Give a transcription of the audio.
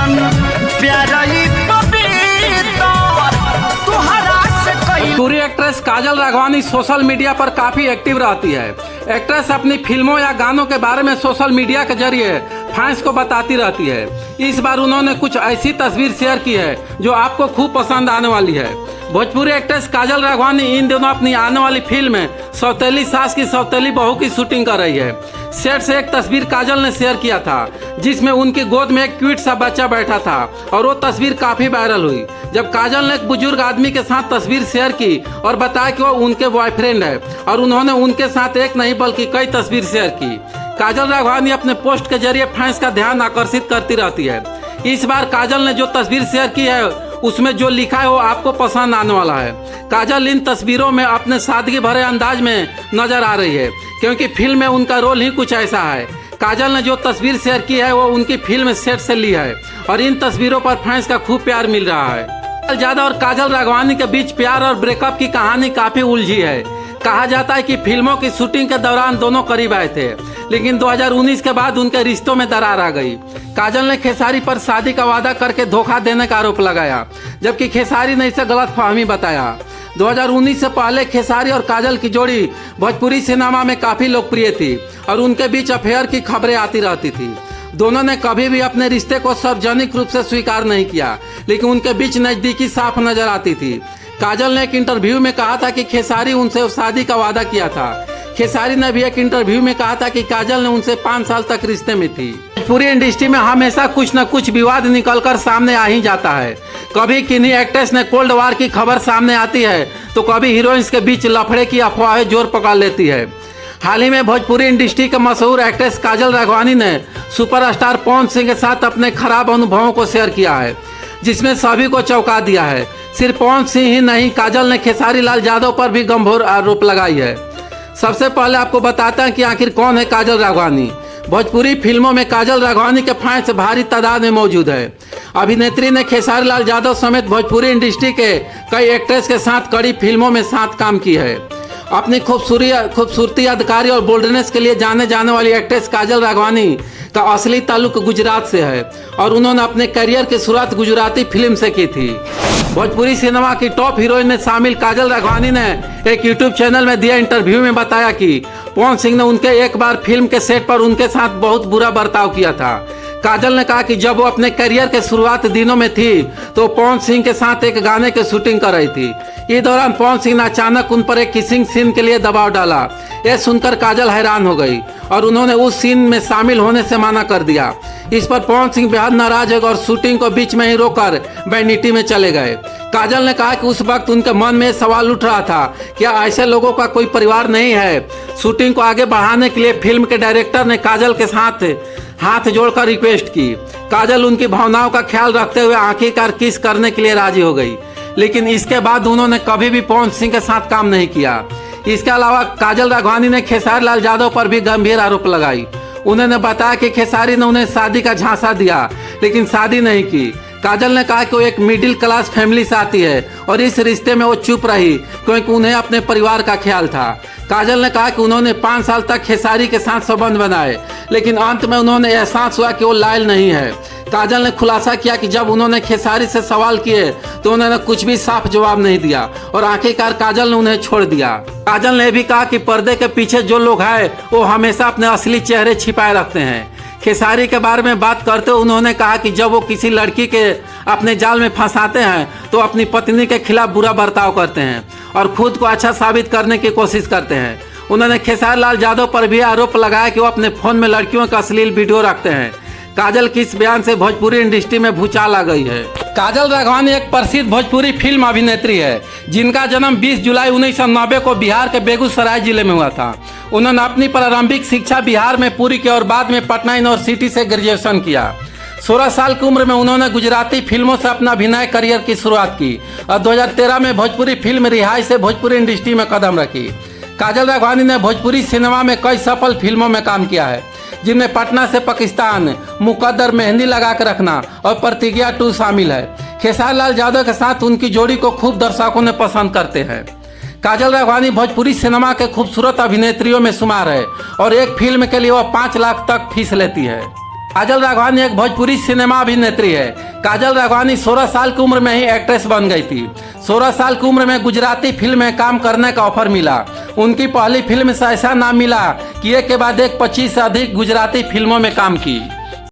जैसन प्यार ही पवित्र तुहरा से कई। पूरी एक्ट्रेस काजल राघवानी सोशल मीडिया पर काफी एक्टिव रहती है। एक्ट्रेस अपनी फिल्मों या गानों के बारे में सोशल मीडिया के जरिए फैंस को बताती रहती है। इस बार उन्होंने कुछ ऐसी तस्वीर शेयर की है जो आपको खूब पसंद आने वाली है। भोजपुरी एक्ट्रेस काजल राघवानी इन दिनों अपनी आने वाली फिल्म सौतेली सास की सौतेली बहू की शूटिंग कर रही है। सेट से एक तस्वीर काजल ने शेयर किया था जिसमें उनकी गोद में एक क्यूट सा बच्चा बैठा था और वो तस्वीर काफी वायरल हुई जब काजल ने एक बुजुर्ग आदमी के साथ तस्वीर शेयर की और बताया कि वो उनके बॉयफ्रेंड है और उन्होंने उनके साथ एक नहीं बल्कि कई तस्वीर शेयर की। काजल राघवानी अपने पोस्ट के जरिए फैंस का ध्यान आकर्षित करती रहती है। इस बार काजल ने जो तस्वीर शेयर की है उसमें जो लिखा है वो आपको पसंद आने वाला है। काजल इन तस्वीरों में अपने सादगी भरे अंदाज में नजर आ रही है क्योंकि फिल्म में उनका रोल ही कुछ ऐसा है। काजल ने जो तस्वीर शेयर की है वो उनकी फिल्म सेट से ली है और इन तस्वीरों पर फैंस का खूब प्यार मिल रहा है। ज्यादा और काजल राघवानी के बीच प्यार और ब्रेकअप की कहानी काफी उलझी है। कहा जाता है कि फिल्मों की शूटिंग के दौरान दोनों करीब आए थे लेकिन 2019 के बाद उनके रिश्तों में दरार आ गई। काजल ने खेसारी पर शादी का वादा करके धोखा देने का आरोप लगाया जबकि खेसारी ने इसे गलतफहमी बताया। 2019 से पहले खेसारी और काजल की जोड़ी भोजपुरी सिनेमा में काफी लोकप्रिय थी और उनके बीच अफेयर की खबरें आती रहती थी। दोनों ने कभी भी अपने रिश्ते को सार्वजनिक रूप से स्वीकार नहीं किया लेकिन उनके बीच नजदीकी साफ नजर आती थी। काजल ने एक इंटरव्यू में कहा था कि खेसारी उनसे शादी का वादा किया था। खेसारी ने भी एक इंटरव्यू में कहा था कि काजल ने उनसे 5 साल तक रिश्ते में थी। पूरी इंडस्ट्री में हमेशा कुछ न कुछ विवाद निकलकर सामने आ ही जाता है। कभी किन्हीं एक्ट्रेस ने कोल्ड वार की खबर सामने आती है तो कभी हीरोइंस के बीच लफड़े की अफवाहें जोर पकड़ लेती है। हाल ही में भोजपुरी इंडस्ट्री के मशहूर एक्ट्रेस काजल राघवानी ने सुपरस्टार पवन सिंह के साथ अपने खराब अनुभवों को शेयर किया है जिसमें सभी को चौंका दिया है। सिर्फ पवन सिंह ही नहीं, काजल ने खेसारी लाल यादव पर भी गंभीर आरोप लगाई है। सबसे पहले आपको बताते हैं कि आखिर कौन है काजल राघवानी। भोजपुरी फिल्मों में काजल राघवानी के फैंस भारी तादाद में मौजूद है। अभिनेत्री ने खेसारी लाल यादव समेत भोजपुरी इंडस्ट्री के कई एक्ट्रेस के साथ कड़ी फिल्मों में साथ काम की है। अपनी खूबसूरती, अदकारी और बोल्डनेस के लिए जाने जाने वाली एक्ट्रेस काजल राघवानी का असली ताल्लुक गुजरात से है और उन्होंने अपने करियर की शुरुआत गुजराती फिल्म से की थी। भोजपुरी सिनेमा की टॉप हीरोइन में शामिल काजल राघवानी ने एक यूट्यूब चैनल में दिए इंटरव्यू में बताया कि पवन सिंह ने उनके एक बार फिल्म के सेट पर उनके साथ बहुत बुरा बर्ताव किया था। काजल ने कहा कि जब वो अपने करियर के शुरुआत दिनों में थी तो पवन सिंह के साथ एक गाने की शूटिंग कर रही थी। इस दौरान पवन सिंह ने अचानक उन पर एक किसिंग सीन के लिए दबाव डाला। यह सुनकर काजल हैरान हो गई और उन्होंने उस सीन में शामिल होने से मना कर दिया। इस पर पवन सिंह बेहद नाराज हो गए और शूटिंग को बीच में ही रोककर वैनिटी में चले गए। काजल ने कहा कि उस वक्त उनके मन में सवाल उठ रहा था, क्या ऐसे लोगों का कोई परिवार नहीं है। शूटिंग को आगे बढ़ाने के लिए फिल्म के डायरेक्टर ने काजल के साथ हाथ जोड़कर रिक्वेस्ट की। काजल उनकी भावनाओं का ख्याल रखते हुए आखिरकार किस करने के लिए राजी हो गई लेकिन इसके बाद उन्होंने कभी भी पवन सिंह के साथ काम नहीं किया। इसके अलावा काजल राघवानी ने खेसारी लाल यादव पर भी गंभीर आरोप लगाई। उन्होंने बताया कि खेसारी ने उन्हें शादी का झांसा दिया लेकिन शादी नहीं की। काजल ने कहा कि वो एक मिडिल क्लास फैमिली से आती है और इस रिश्ते में वो चुप रही क्योंकि उन्हें अपने परिवार का ख्याल था। काजल ने कहा कि उन्होंने 5 साल तक खेसारी के साथ संबंध बनाए लेकिन अंत में उन्होंने एहसास हुआ कि वो लायल नहीं है। काजल ने खुलासा किया कि जब उन्होंने खेसारी से सवाल किए तो उन्होंने कुछ भी साफ जवाब नहीं दिया और आखिरकार काजल ने उन्हें छोड़ दिया। काजल ने भी कहा कि पर्दे के पीछे जो लोग हैं वो हमेशा अपने असली चेहरे छिपाए रखते हैं। खेसारी के बारे में बात करते हुए उन्होंने कहा कि जब वो किसी लड़की के अपने जाल में फंसाते हैं तो अपनी पत्नी के खिलाफ बुरा बर्ताव करते हैं और खुद को अच्छा साबित करने की कोशिश करते हैं। उन्होंने खेसारी लाल यादव पर भी आरोप लगाया कि वो अपने फोन में लड़कियों का अश्लील वीडियो रखते हैं। काजल के इस बयान से भोजपुरी इंडस्ट्री में भूचाल आ गई है। काजल राघवानी एक प्रसिद्ध भोजपुरी फिल्म अभिनेत्री है जिनका जन्म 20 जुलाई 1990 को बिहार के बेगूसराय जिले में हुआ था। उन्होंने अपनी प्रारंभिक शिक्षा बिहार में पूरी की और बाद में पटना यूनिवर्सिटी से ग्रेजुएशन किया। 16 साल की उम्र में उन्होंने गुजराती फिल्मों से अपना अभिनय करियर की शुरुआत की और 2013 में भोजपुरी फिल्म रिहाई से भोजपुरी इंडस्ट्री में कदम रखी। काजल राघवानी ने भोजपुरी सिनेमा में कई सफल फिल्मों में काम किया है जिनमें पटना से पाकिस्तान, मुकद्दर, मेहंदी लगा के रखना और प्रतिज्ञा 2 शामिल है। खेसारी लाल यादव के साथ उनकी जोड़ी को खूब दर्शकों ने पसंद करते हैं। काजल राघवानी भोजपुरी सिनेमा के खूबसूरत अभिनेत्रियों में शुमार है और एक फिल्म के लिए वह 5 लाख तक फीस लेती है। काजल राघवानी एक भोजपुरी सिनेमा अभिनेत्री है। काजल राघवानी 16 साल की उम्र में ही एक्ट्रेस बन गई थी। 16 साल की उम्र में गुजराती फिल्म में काम करने का ऑफर मिला। उनकी पहली फिल्म से ऐसा नाम मिला कि एक के बाद एक 25 से अधिक गुजराती फिल्मों में काम की।